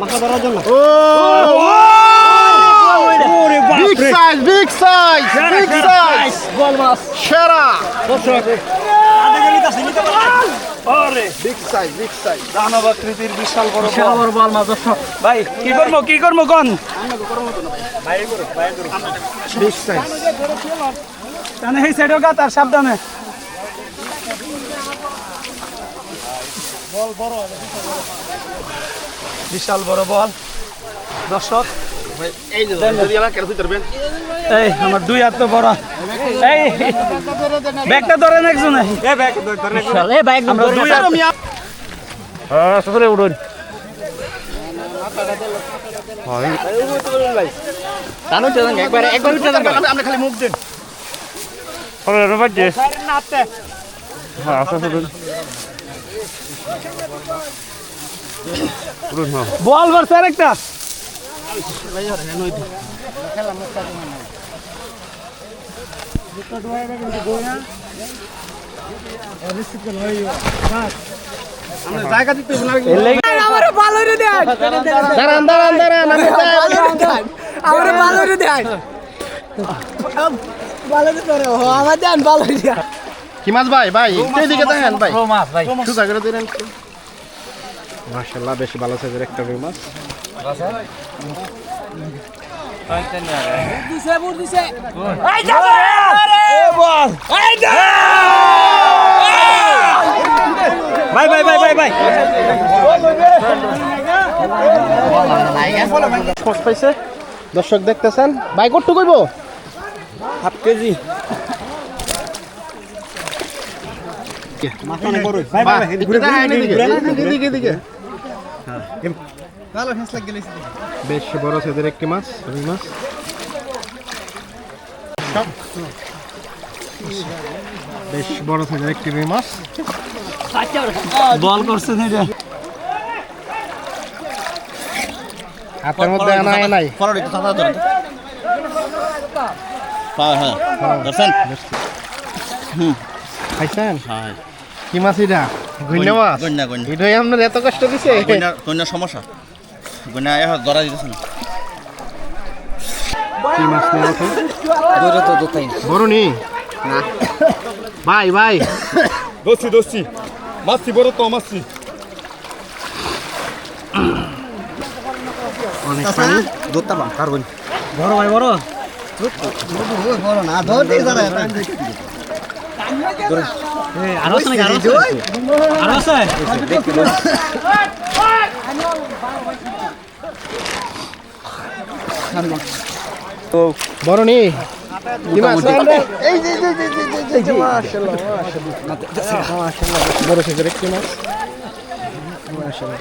মাথা ধরার জন্য। ও big size big size big size বল মাছ সেরা দর্শক বিগ সাইজ দানব আকৃতির বিশাল বড় বল মাছ দর্শক। ভাই কি করবো কোন বিগ সাইজ তাহলে এই সাইডেও গাতার সাবধানে। বিশাল বড় বল দর্শক। এই যে যদি আমাকে কেটে ধরবেন এই আমার দুই হাত তো বড়। এই ব্যাগটা ধরেন একজন। এই ব্যাগ ধরেন একজন। এই ব্যাগ আমরা দুই হাত মিয়া। হ্যাঁ সরে উড়ুন। হয় ভাই টানো চলেন একবার উঠে যান। আপনি খালি মুখ দেন ওরে রে বাজে নাতে। হ্যাঁ আসলে উড়ুন না। বল মারছে আরেকটা। জায়গা দিতে আমারে ভালো রে দেন দাঁড়ান আমারে ভালো রে দেন ভালো রে ধরে ও আমার দেন ভালো রে কি মাছ ভাই এইদিকে দেখেন ভাই মাছ ভাই সুজা করে দিলেন মাশাআল্লাহ বেশ ভালো সাইজের একটা রুই মাছ দিছে এই যাবে আরে বল এই দে ভাই খোঁজ পাইছে দর্শক দেখতেছেন ভাই কত কইব হাফ কেজি মাছ অনেক বড় ভাই এদিকে ভালো ফেস লাগ গেছে বেশ বড় সাইজের একটি মাছ রুই মাছ বেশ বড় সাইজের একটি রুই মাছ বল করছেন এটা হাতের মধ্যে আনা নাই ফরড় একটু সাদা ধরুন হ্যাঁ দর্শন খাইছেন হ্যাঁ কি মাছ এটা গুইনা মাছ গন্যা এটাই আপনার এত কষ্ট দিছে গন্যা সমস্যা গন্যা এখন ধরা দিতেছে না কি মাছ নিয়ে ওঠে দূরে তো দোতাই বড় নি না ভাই দোষী মাছি বড় তো মাছি অনেক পানি দোতা বাম কারবন বড় ভাই বড় বড় না ধর দে যারা আরো আছে আরো আছে বড় নি কি মাছ এই যে মাশাআল্লাহ বড় সাইজের একটি মাছ মাশাআল্লাহ